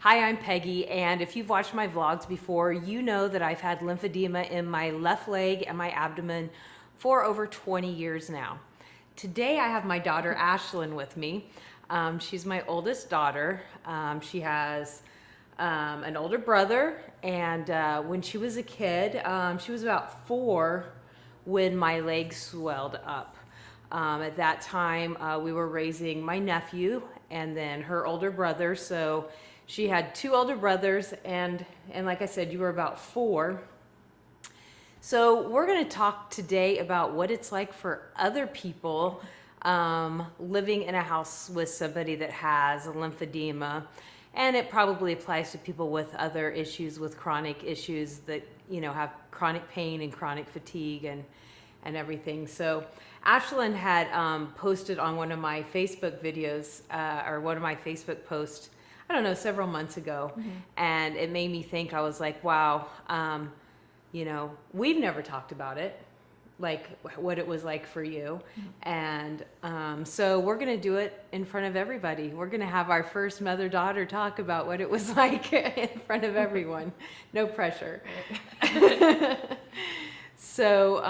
Hi, I'm Peggy, and if you've watched my vlogs before, you know that I've had lymphedema in my left leg and my abdomen for over 20 years now. Today I have my daughter Ashlyn with me. She's my oldest daughter. She has an older brother, and when she was a kid, she was about 4 when my leg swelled up. At that time, we were raising my nephew and then her older brother. So she had 2 older brothers, and like I said, you were about 4. So we're going to talk today about what it's like for other people living in a house with somebody that has lymphedema. And it probably applies to people with other issues, with chronic issues that, have chronic pain and chronic fatigue and everything. So Ashlyn had posted on one of my Facebook videos or one of my Facebook posts, I don't know, several months ago. Mm-hmm. And it made me think, I was like, wow, we've never talked about it, like what it was like for you. Mm-hmm. And so we're going to do it in front of everybody. We're going to have our first mother-daughter talk about what it was like in front of everyone. No pressure. So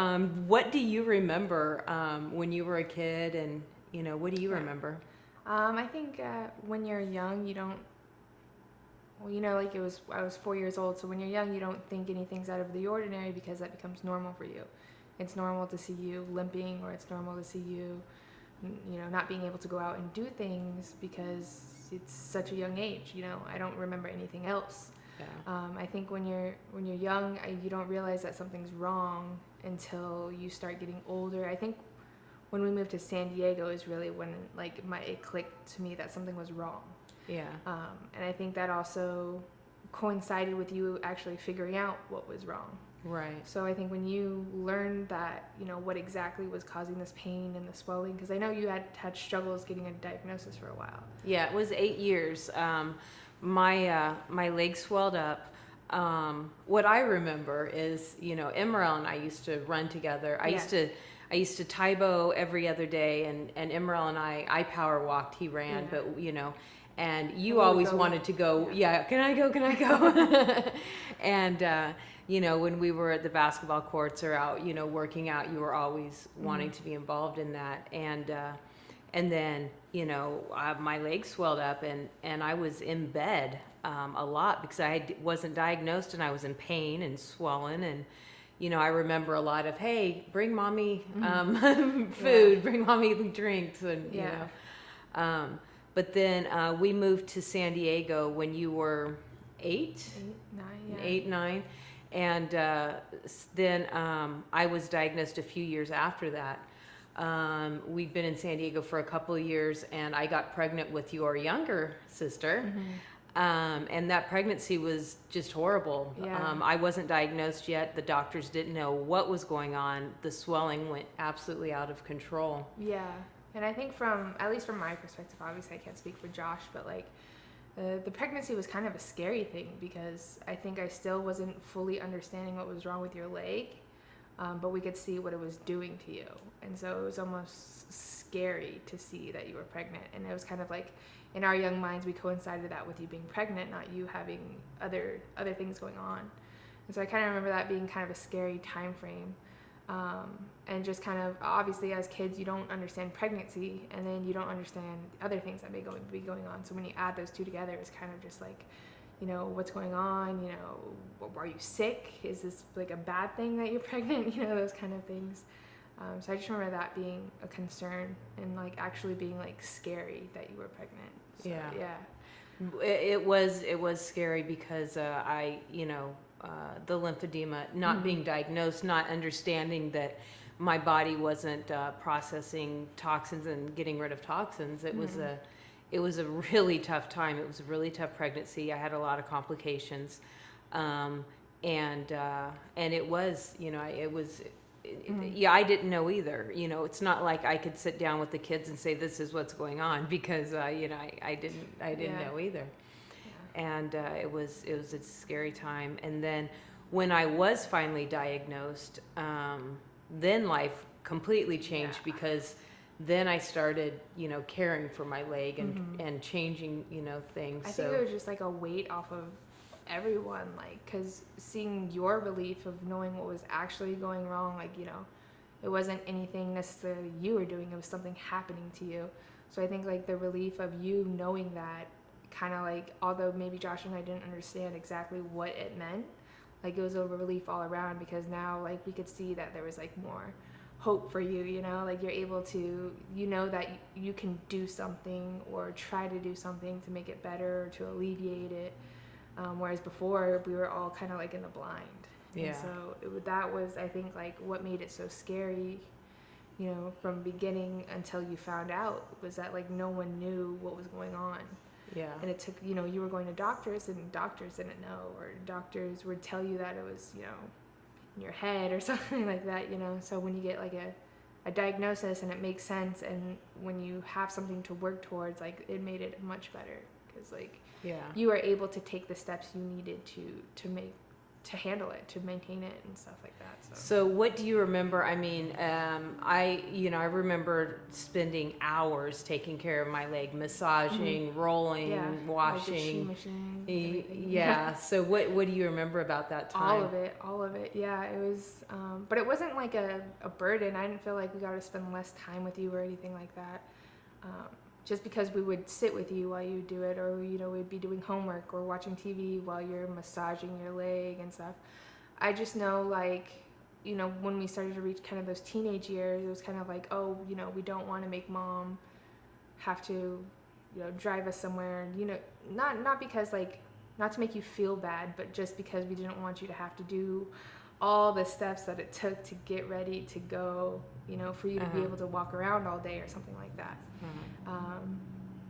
what do you remember when you were a kid, and what do you remember? I think when you're young, you don't, like I was 4 years old, so when you're young, you don't think anything's out of the ordinary because that becomes normal for you. It's normal to see you limping, or it's normal to see you, not being able to go out and do things because it's such a young age. I don't remember anything else. Yeah. I think when you're young, you don't realize that something's wrong until you start getting older. I think when we moved to San Diego is really when it clicked to me that something was wrong. Yeah. And I think that also coincided with you actually figuring out what was wrong. Right. So I think when you learned that, what exactly was causing this pain and the swelling, because I know you had struggles getting a diagnosis for a while. Yeah, it was 8 years. My leg swelled up. What I remember is, Emerald and I used to run together. I used to Taibo every other day, and Emerald and I power walked. He ran, but and you always wanted to go. Yeah, can I go? And when we were at the basketball courts or out, working out, you were always wanting to be involved in that. And then, my leg swelled up, and I was in bed a lot because I wasn't diagnosed, and I was in pain and swollen. And, I remember a lot of, hey, bring mommy food, bring mommy drinks. And, but then we moved to San Diego when you were 8, 9. And then I was diagnosed a few years after that. We'd been in San Diego for a couple of years, and I got pregnant with your younger sister. Mm-hmm. And that pregnancy was just horrible. Yeah. I wasn't diagnosed yet. The doctors didn't know what was going on. The swelling went absolutely out of control. Yeah. And I think at least from my perspective, obviously I can't speak for Josh, but the pregnancy was kind of a scary thing because I think I still wasn't fully understanding what was wrong with your leg. But we could see what it was doing to you. And so it was almost scary to see that you were pregnant. And it was kind of like, in our young minds, we coincided that with you being pregnant, not you having other things going on. And so I kind of remember that being kind of a scary time frame. And just kind of, obviously as kids, you don't understand pregnancy, and then you don't understand other things that may be going on. So when you add those two together, it's kind of just like, what's going on, are you sick? Is this like a bad thing that you're pregnant? Those kind of things. So I just remember that being a concern and actually being scary that you were pregnant. So, yeah. It was scary because the lymphedema, not being diagnosed, not understanding that my body wasn't processing toxins and getting rid of toxins. It was a really tough time. It was a really tough pregnancy. I had a lot of complications. And it was, I didn't know either. It's not like I could sit down with the kids and say, this is what's going on, because, I didn't know either. Yeah. And it was a scary time. And then when I was finally diagnosed, then life completely changed because then I started, you know, caring for my leg and changing, you know, things. I think it was just like a weight off of everyone, like, because seeing your relief of knowing what was actually going wrong, like, you know, it wasn't anything necessarily you were doing, it was something happening to you. So I think like the relief of you knowing that, kind of like, although maybe Josh and I didn't understand exactly what it meant, like it was a relief all around, because now like we could see that there was like more hope for you, you know, like you're able to, you know, that you can do something or try to do something to make it better or to alleviate it, whereas before we were all kind of like in the blind. Yeah. And so that was, I think, like what made it so scary, you know, from beginning until you found out, was that like no one knew what was going on. Yeah. And it took, you know, you were going to doctors and doctors didn't know, or doctors would tell you that it was, you know, in your head or something like that, you know. So when you get like a diagnosis and it makes sense, and when you have something to work towards, like it made it much better, because like you were able to take the steps you needed to handle it, to maintain it and stuff like that. So what do you remember? I mean, I remember spending hours taking care of my leg, massaging, rolling, washing. Like the machine, yeah. So what do you remember about that time? All of it. Yeah, it was, but it wasn't like a burden. I didn't feel like we got to spend less time with you or anything like that. Just because we would sit with you while you do it, or, you know, we'd be doing homework or watching TV while you're massaging your leg and stuff. I just know, like, you know, when we started to reach kind of those teenage years, it was kind of like, oh, you know, we don't want to make mom have to, you know, drive us somewhere, you know, not because, like, not to make you feel bad, but just because we didn't want you to have to do all the steps that it took to get ready to go, you know, for you to be able to walk around all day or something like that.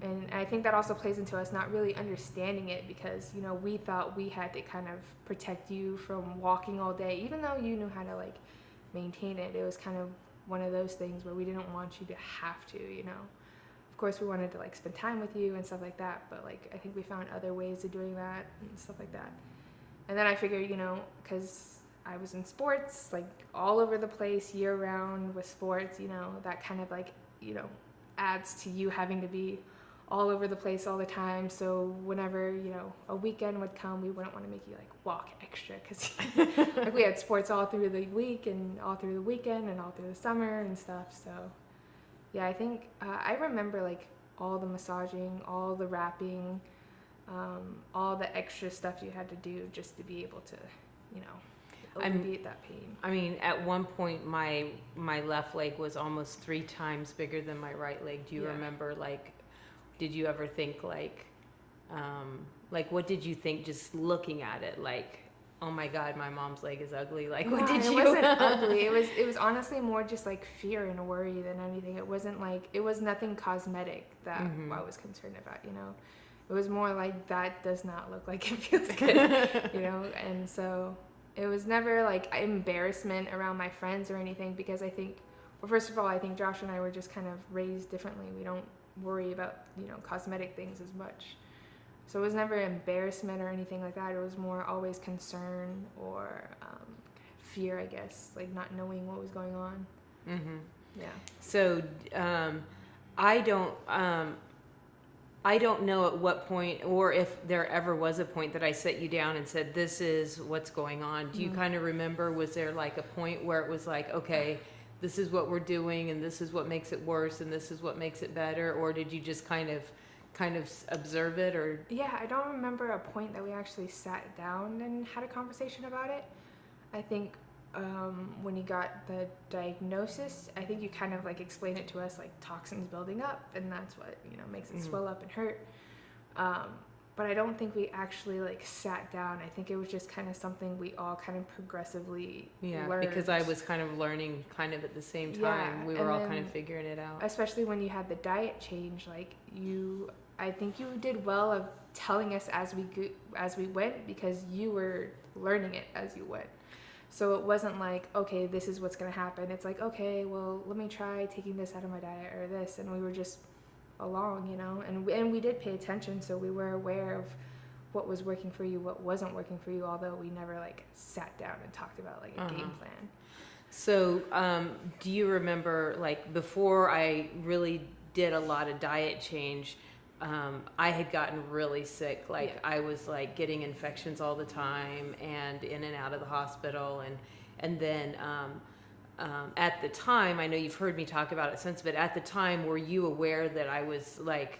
And I think that also plays into us not really understanding it, because, you know, we thought we had to kind of protect you from walking all day, even though you knew how to like maintain it. It was kind of one of those things where we didn't want you to have to, you know. Of course we wanted to like spend time with you and stuff like that, but like I think we found other ways of doing that and stuff like that. And then I figured, you know, because I was in sports, like all over the place year round with sports, you know, that kind of like, you know, adds to you having to be all over the place all the time. So whenever, you know, a weekend would come, we wouldn't want to make you like walk extra, because like we had sports all through the week and all through the weekend and all through the summer and stuff. So yeah, I think I remember like all the massaging, all the wrapping, all the extra stuff you had to do just to be able to, you know, alleviate that pain. I mean, at one point my left leg was almost 3 times bigger than my right leg. Do you remember, like, did you ever think like what did you think just looking at it, like, oh my God, my mom's leg is ugly? Like, what did you? It wasn't ugly. It was honestly more just like fear and worry than anything. It wasn't like, it was nothing cosmetic that I was concerned about, you know. It was more like, that does not look like it feels good, you know. And so it was never like embarrassment around my friends or anything, because I think, well, first of all, I think Josh and I were just kind of raised differently. We don't worry about, you know, cosmetic things as much. So it was never embarrassment or anything like that. It was more always concern or fear, I guess, like not knowing what was going on. Yeah. So I don't know at what point, or if there ever was a point that I set you down and said, this is what's going on. Do you kind of remember, was there like a point where it was like, okay, this is what we're doing and this is what makes it worse and this is what makes it better? Or did you just kind of observe it? Or yeah, I don't remember a point that we actually sat down and had a conversation about it. I think when you got the diagnosis, I think you kind of like explained it to us, like toxins building up, and that's what, you know, makes it swell up and hurt. But I don't think we actually like sat down. I think it was just kind of something we all kind of progressively learned. Because I was kind of learning kind of at the same time. We were all kind of figuring it out. Especially when you had the diet change, like I think you did well of telling us as we went, because you were learning it as you went. So it wasn't like, okay, this is what's going to happen. It's like, okay, well, let me try taking this out of my diet or this. And we were just along, you know, and we did pay attention. So we were aware of what was working for you, what wasn't working for you, although we never like sat down and talked about like a game plan. So, do you remember, like, before I really did a lot of diet change, I had gotten really sick. Like, Yeah. I was like getting infections all the time and in and out of the hospital, and then at the time, I know you've heard me talk about it since, but at the time, were you aware that I was like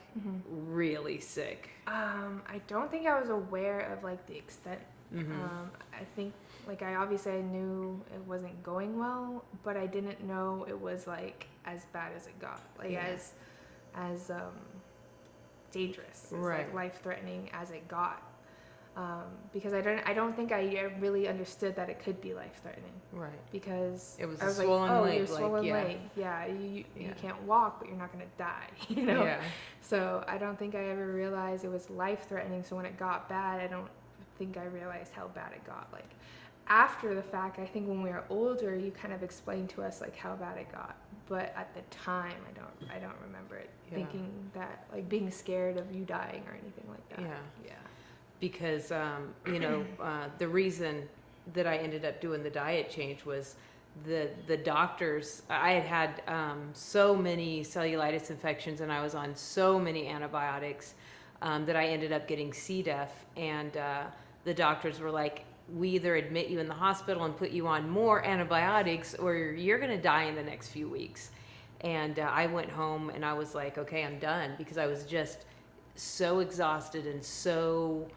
really sick? I don't think I was aware of like the extent. I think like I knew it wasn't going well, but I didn't know it was like as bad as it got, like as dangerous, as like life threatening as it got. Because I don't think I really understood that it could be life threatening. Right. Because it was I was a swollen like, leg. You're swollen leg. Yeah, you can't walk, but you're not gonna die. You know. Yeah. So I don't think I ever realized it was life threatening. So when it got bad, I don't think I realized how bad it got. Like after the fact, I think when we were older, you kind of explained to us like how bad it got. But at the time, I don't remember it thinking that, like being scared of you dying or anything like that. Yeah. Because the reason that I ended up doing the diet change was the doctors. I had so many cellulitis infections, and I was on so many antibiotics that I ended up getting C. diff. And the doctors were like, we either admit you in the hospital and put you on more antibiotics, or you're going to die in the next few weeks. And I went home and I was like, okay, I'm done, because I was just so exhausted and so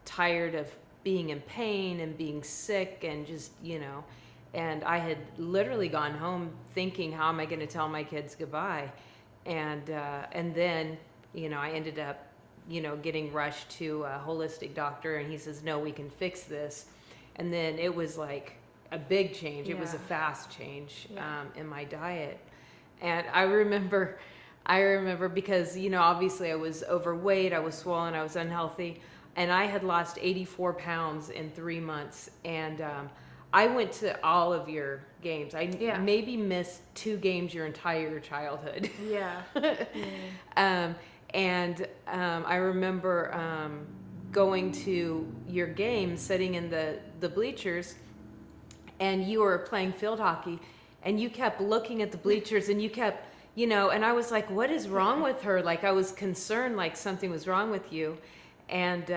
tired of being in pain and being sick and just, and I had literally gone home thinking, how am I going to tell my kids goodbye? And then, I ended up, getting rushed to a holistic doctor, and he says, no, we can fix this. And then it was like a big change. It was a fast change in my diet. And I remember because, obviously I was overweight, I was swollen, I was unhealthy, and I had lost 84 pounds in 3 months. And I went to all of your games. I maybe missed 2 games your entire childhood. Yeah. I remember going to your games, sitting in the bleachers, and you were playing field hockey, and you kept looking at the bleachers, and you kept, and I was like, what is wrong with her? Like, I was concerned, like something was wrong with you. And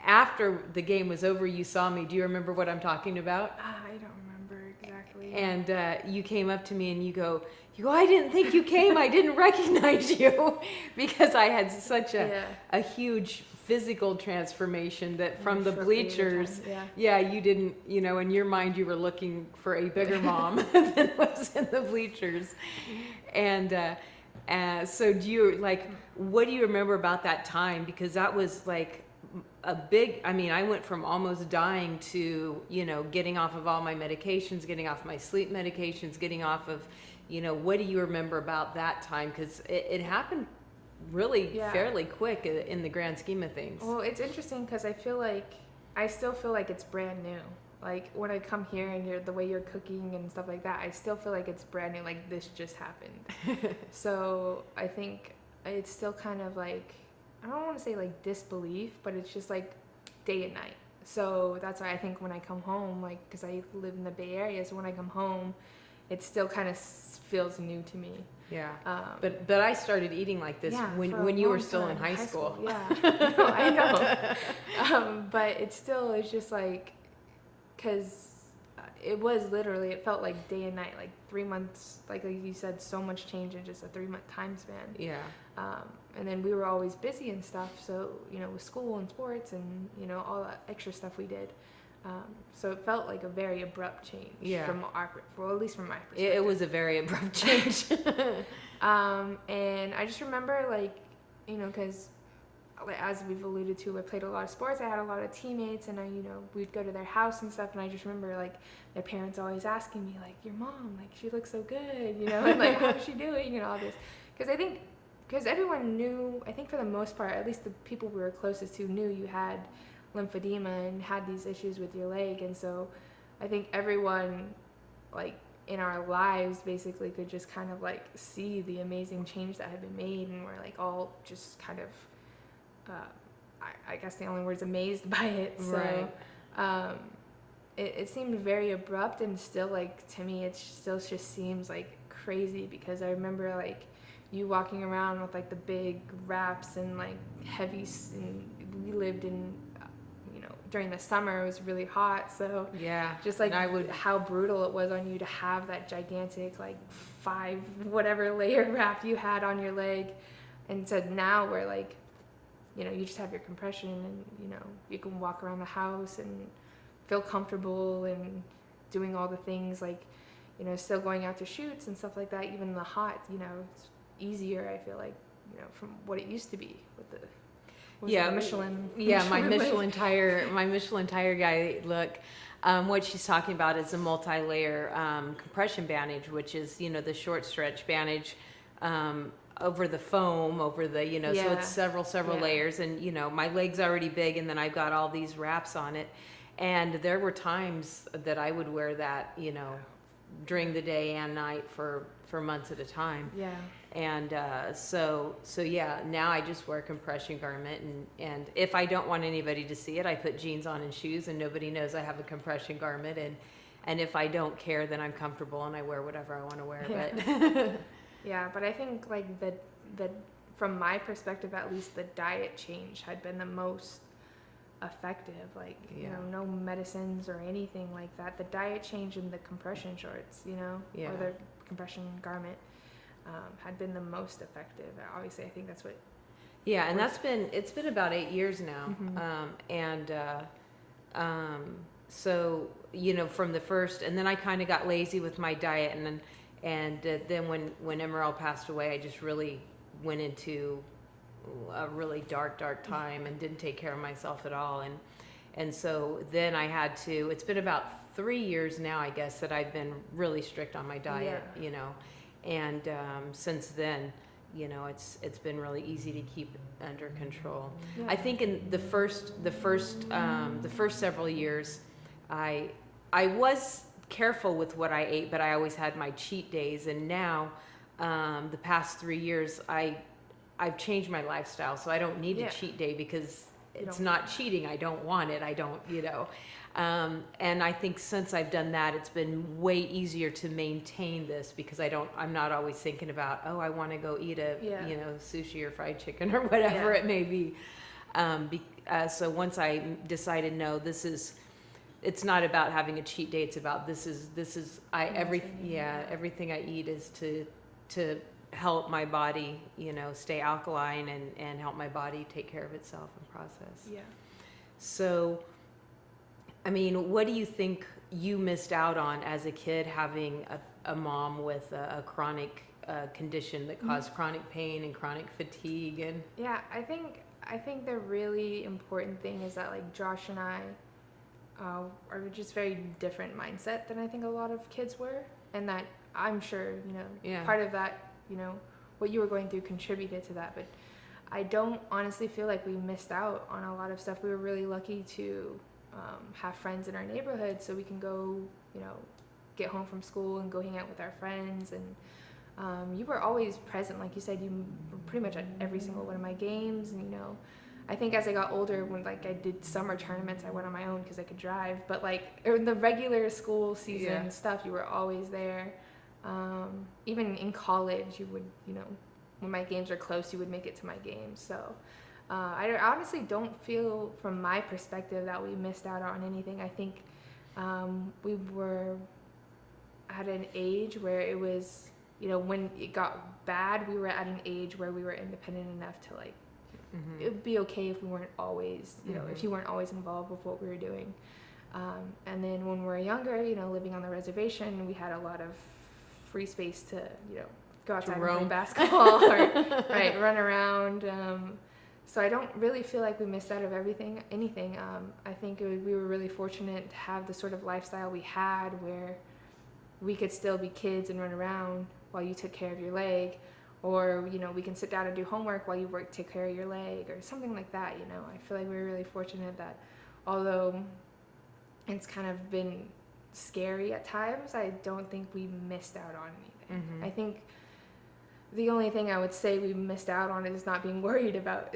after the game was over, you saw me. Do you remember what I'm talking about? I don't remember exactly. And you came up to me and you go, I didn't think you came. I didn't recognize you, because I had such a huge physical transformation that from the bleachers, you didn't, in your mind you were looking for a bigger mom than was in the bleachers. And so what do you remember about that time? Because that was like a big, I went from almost dying to, getting off of all my medications, getting off my sleep medications, getting off of, what do you remember about that time? Because it happened really fairly quick in the grand scheme of things. Well, it's interesting because I still feel like it's brand new. Like when I come here and the way you're cooking and stuff like that, I still feel like it's brand new. Like this just happened. So I think it's still kind of like, I don't want to say like disbelief, but it's just like day and night. So that's why I think when I come home, like, because I live in the Bay Area, so when I come home, it still kind of feels new to me. Yeah. But I started eating like this when you were still in high school. Yeah. No, I know. But it's just like, because it was literally, it felt like day and night, like 3 months, like you said, so much change in just a 3-month time span. Yeah. And then we were always busy and stuff, so, with school and sports and, all that extra stuff we did. So it felt like a very abrupt change from at least from my perspective. It was a very abrupt change. And I just remember, like, because as we've alluded to, I played a lot of sports. I had a lot of teammates, and we'd go to their house and stuff. And I just remember, like, their parents always asking me, like, your mom, like, she looks so good, and like, how's she doing, and all this. Because everyone knew, I think for the most part, at least the people we were closest to knew you had lymphedema and had these issues with your leg. And so I think everyone, like, in our lives basically could just kind of like see the amazing change that had been made, and we're like all just kind of I guess the only word's amazed by it. So right. it seemed very abrupt, and still, like, to me, it still just seems like crazy, because I remember, like, you walking around with, like, the big wraps and, like, and we lived in, during the summer it was really hot, so Yeah. just like And how brutal it was on you to have that gigantic, like, 5 whatever layer wrap you had on your leg. And so now we're like, you just have your compression, and you can walk around the house and feel comfortable and doing all the things, like, still going out to shoots and stuff like that. Even in the hot, it's easier, I feel like, from what it used to be with the Michelin. Yeah, my Michelin tire guy look. What she's talking about is a multi-layer compression bandage, which is the short stretch bandage over the foam, over the so it's several layers, and my leg's already big, and then I've got all these wraps on it, and there were times that I would wear that during the day and night for months at a time. Yeah. And so yeah, now I just wear a compression garment, and if I don't want anybody to see it, I put jeans on and shoes, and nobody knows I have a compression garment, and if I don't care, then I'm comfortable and I wear whatever I want to wear. Yeah. But Yeah, but I think, like, the from my perspective, at least, the diet change had been the most effective. Like, no medicines or anything like that. The diet change in the compression shorts, or the compression garment, had been the most effective. Obviously, I think that's what. Yeah, and it's been about 8 years now, so from the first, and then I kind of got lazy with my diet, and then when Emerald passed away, I just really went into a really dark time and didn't take care of myself at all, and so then I had to. It's been about 3 years now, I guess, that I've been really strict on my diet, and since then, it's been really easy to keep under control. Yeah. I think in the first several years, I was careful with what I ate, but I always had my cheat days, and now the past 3 years I've changed my lifestyle, so I don't need a cheat day, because it's not cheating. I don't want it. I don't, and I think since I've done that, it's been way easier to maintain this, because I'm not always thinking about, I want to go eat a sushi or fried chicken or whatever it may be. So once I decided, no, it's not about having a cheat day. It's about everything I eat is to help my body, stay alkaline, and help my body take care of itself and process. Yeah. So, I mean, what do you think you missed out on as a kid, having a mom with a chronic condition that caused chronic pain and chronic fatigue? And yeah, I think the really important thing is that, like, Josh and I are just very different mindset than I think a lot of kids were, and that I'm sure part of that, what you were going through contributed to that, but I don't honestly feel like we missed out on a lot of stuff. We were really lucky to have friends in our neighborhood, so we can go, get home from school and go hang out with our friends, and you were always present. Like you said, you were pretty much at every single one of my games, and I think as I got older, when, like, I did summer tournaments, I went on my own because I could drive, but, like, in the regular school season stuff, you were always there. Even in college, you would, when my games were close, you would make it to my games. So I honestly don't feel, from my perspective, that we missed out on anything. I think we were at an age where it was, when it got bad, we were at an age where we were independent enough to, like, it would be okay if we weren't always, if you weren't always involved with what we were doing. And then when we were younger, living on the reservation, we had a lot of free space to, go outside and play basketball or run around. So I don't really feel like we missed out of anything. I think we were really fortunate to have the sort of lifestyle we had, where we could still be kids and run around while you took care of your leg, or we can sit down and do homework while you take care of your leg, or something like that. I feel like we were really fortunate that, although it's kind of been scary at times, I don't think we missed out on anything. I think the only thing I would say we missed out on is not being worried about,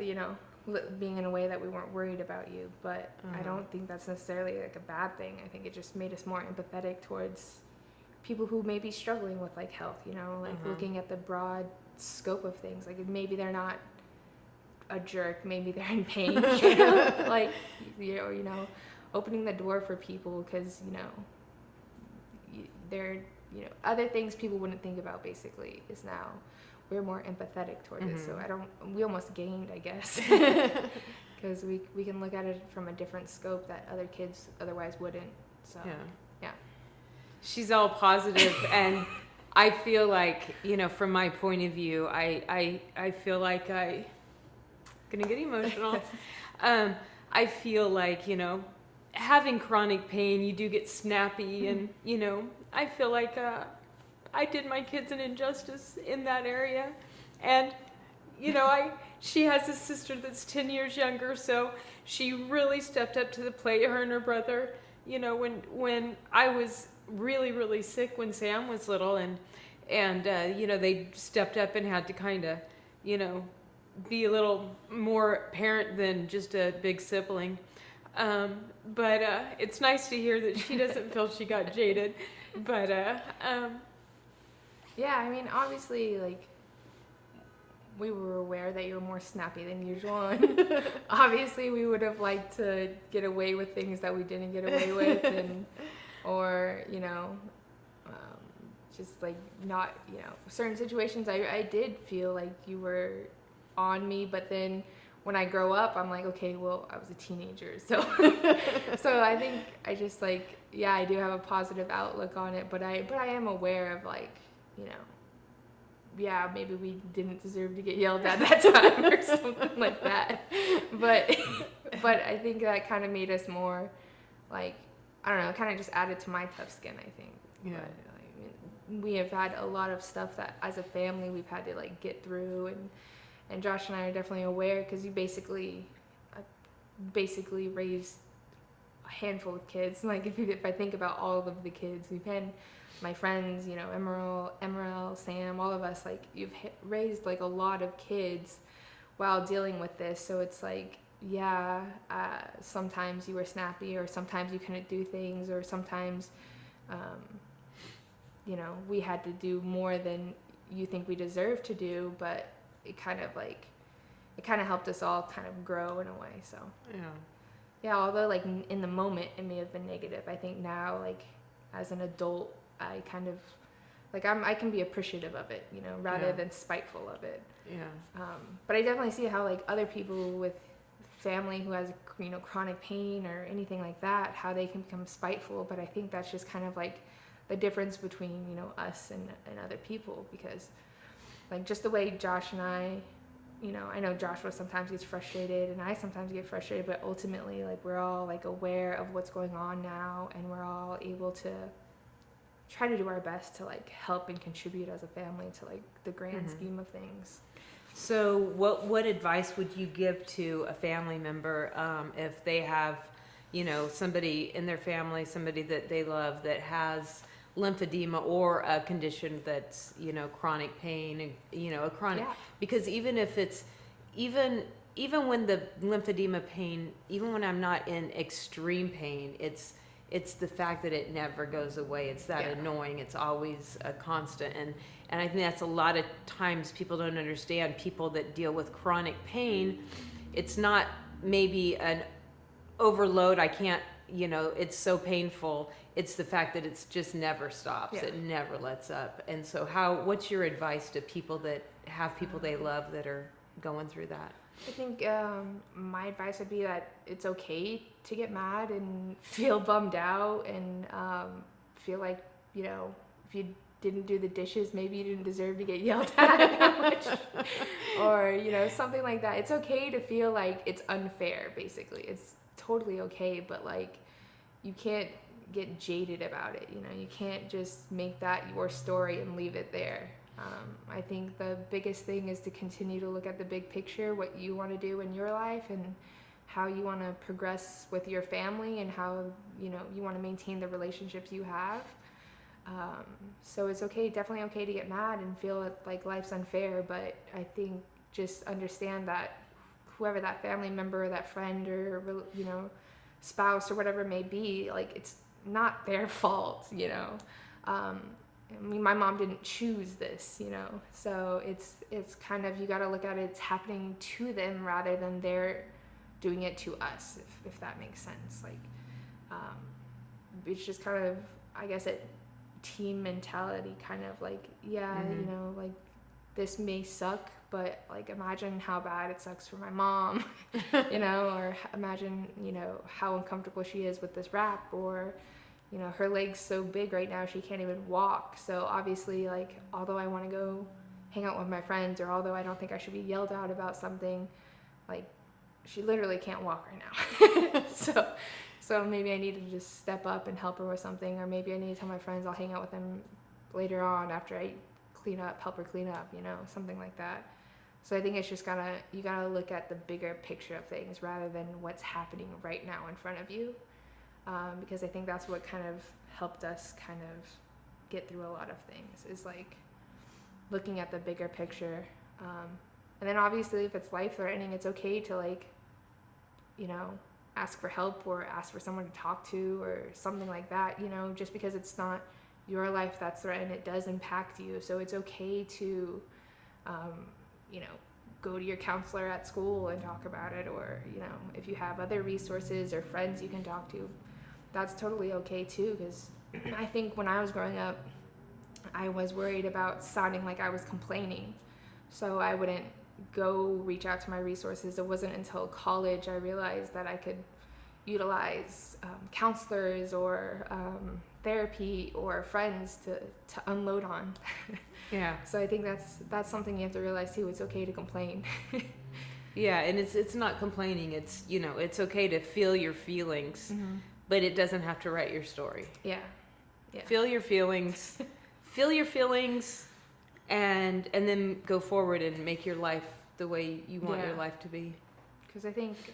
being in a way that we weren't worried about you. But I don't think that's necessarily like a bad thing. I think it just made us more empathetic towards people who may be struggling with like health, you know, like looking at the broad scope of things. Like maybe they're not a jerk, maybe they're in pain, you know? Like, you know, opening the door for people because, you know, they're, you know, other things people wouldn't think about basically is now we're more empathetic toward it. So we almost gained, I guess, because we can look at it from a different scope that other kids otherwise wouldn't. So, yeah. She's all positive, and I feel like, you know, from my point of view, I feel like gonna get emotional. I feel like, you know, having chronic pain, you do get snappy, and, you know, I feel like I did my kids an injustice in that area. And, you know, she has a sister that's 10 years younger, so she really stepped up to the plate, her and her brother. You know, when I was really, really sick when Sam was little, and you know, they stepped up and had to kind of, you know, be a little more parent than just a big sibling. But it's nice to hear that she doesn't feel she got jaded. But yeah, I mean, obviously, like, we were aware that you were more snappy than usual, and obviously we would have liked to get away with things that we didn't get away with, and or, you know, just like not, you know, certain situations I did feel like you were on me, but then when I grow up, I'm like, okay, well, I was a teenager, so so I think I just like, yeah, I do have a positive outlook on it, but I am aware of, like, you know, yeah, maybe we didn't deserve to get yelled at that time or something like that, but I think that kind of made us more, like, I don't know, kind of just added to my tough skin, I think. Yeah. But, I mean, we have had a lot of stuff that as a family we've had to like get through, and Josh and I are definitely aware, because you basically raised a handful of kids. Like if I think about all of the kids we've had, my friends, you know, Emerald, Sam, all of us, like you've raised like a lot of kids while dealing with this. So it's like, yeah, sometimes you were snappy, or sometimes you couldn't do things, or sometimes, you know, we had to do more than you think we deserve to do, but it kind of helped us all kind of grow in a way. So yeah, although like in the moment it may have been negative, I think now, like as an adult, I kind of like I can be appreciative of it, you know, rather than spiteful of it. But I definitely see how like other people with family who has, you know, chronic pain or anything like that, how they can become spiteful. But I think that's just kind of like the difference between, you know, us and other people, because like just the way Josh and I, you know, I know Joshua sometimes gets frustrated and I sometimes get frustrated, but ultimately like we're all like aware of what's going on now, and we're all able to try to do our best to like help and contribute as a family to like the grand scheme of things. So what advice would you give to a family member if they have, you know, somebody in their family, somebody that they love that has lymphedema or a condition that's, you know, chronic pain, and, you know, a chronic, because even if it's, even when the lymphedema pain, even when I'm not in extreme pain, it's the fact that it never goes away. It's that annoying. It's always a constant. And I think that's a lot of times people don't understand. People that deal with chronic pain, it's not maybe an overload. I can't, you know, it's so painful. It's the fact that it's just never stops. It never lets up. And so what's your advice to people that have people they love that are going through that? I think my advice would be that it's okay to get mad and feel bummed out, and feel like, you know, if you didn't do the dishes, maybe you didn't deserve to get yelled at that much, or, you know, something like that. It's okay to feel like it's unfair, basically. It's totally okay, but like you can't get jaded about it, you know. You can't just make that your story and leave it there. I think the biggest thing is to continue to look at the big picture, what you want to do in your life and how you want to progress with your family, and how, you know, you want to maintain the relationships you have. So it's okay, definitely okay to get mad and feel like life's unfair, but I think just understand that whoever that family member or that friend or, you know, spouse or whatever it may be, like, it's not their fault, you know. I mean, my mom didn't choose this, you know, so it's kind of, you got to look at it, it's happening to them rather than they're doing it to us, if that makes sense. Like, it's just kind of, I guess, a team mentality, kind of like, yeah, you know, like, this may suck, but like, imagine how bad it sucks for my mom, you know, or imagine, you know, how uncomfortable she is with this wrap, or, you know, her leg's so big right now she can't even walk. So obviously, like, although I want to go hang out with my friends, or although I don't think I should be yelled at about something, like, she literally can't walk right now. So maybe I need to just step up and help her with something, or maybe I need to tell my friends I'll hang out with them later on after I help her clean up, you know, something like that. So I think it's just you gotta look at the bigger picture of things rather than what's happening right now in front of you, because I think that's what kind of helped us kind of get through a lot of things, is like looking at the bigger picture. And then obviously, if it's life-threatening, it's okay to, like, you know, ask for help or ask for someone to talk to or something like that, you know, just because it's not your life that's threatened, it does impact you. So it's okay to, you know, go to your counselor at school and talk about it, or, you know, if you have other resources or friends you can talk to, that's totally okay too, because I think when I was growing up, I was worried about sounding like I was complaining, so I wouldn't go reach out to my resources. It wasn't until college I realized that I could utilize counselors or therapy or friends to unload on. Yeah. So I think that's something you have to realize too. It's okay to complain. Yeah, and it's not complaining. It's, you know, it's okay to feel your feelings, but it doesn't have to write your story. Yeah. Yeah. Feel your feelings. Feel your feelings, and then go forward and make your life the way you want your life to be. Because I think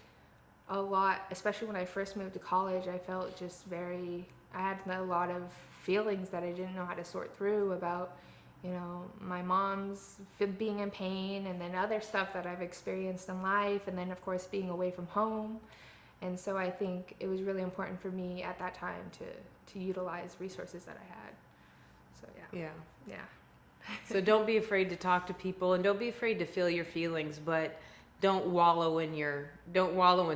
a lot, especially when I first moved to college, I felt just I had a lot of feelings that I didn't know how to sort through about, you know, my mom's being in pain, and then other stuff that I've experienced in life, and then of course being away from home. And so I think it was really important for me at that time to utilize resources that I had. So yeah. So don't be afraid to talk to people, and don't be afraid to feel your feelings, but don't wallow in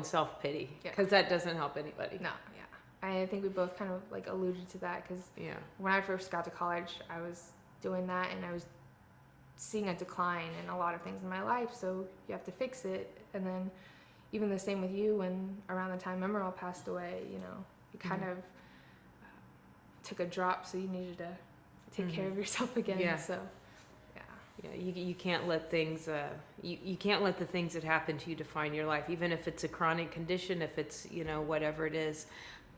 self-pity, because that doesn't help anybody. No, yeah. I think we both kind of like alluded to that, because when I first got to college, I was doing that, and I was seeing a decline in a lot of things in my life, so you have to fix it. And then even the same with you, when around the time Emerald passed away, you know, you kind of took a drop, so you needed to take care of yourself again. Yeah. So you can't let things you can't let the things that happen to you define your life, even if it's a chronic condition, if it's, you know, whatever it is.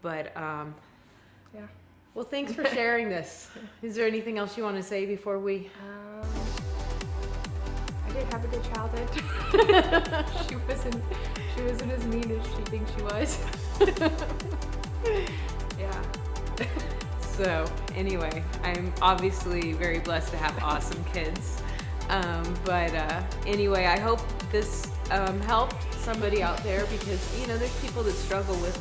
But well, thanks for sharing this. Is there anything else you want to say before we I did have a good childhood. she wasn't as mean as she thinks she was. Yeah. So anyway, I'm obviously very blessed to have awesome kids. But anyway, I hope this helped somebody out there, because, you know, there's people that struggle with,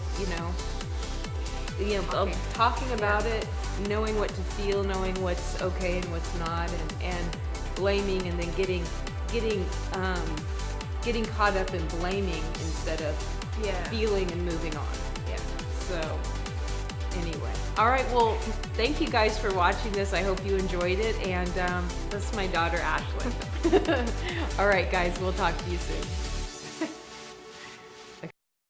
talking about it, knowing what to feel, knowing what's okay and what's not, and blaming, and then getting caught up in blaming instead of feeling and moving on. Yeah. So anyway, all right, well, thank you guys for watching this. I hope you enjoyed it, and that's my daughter Ashlyn. All right, guys, we'll talk to you soon.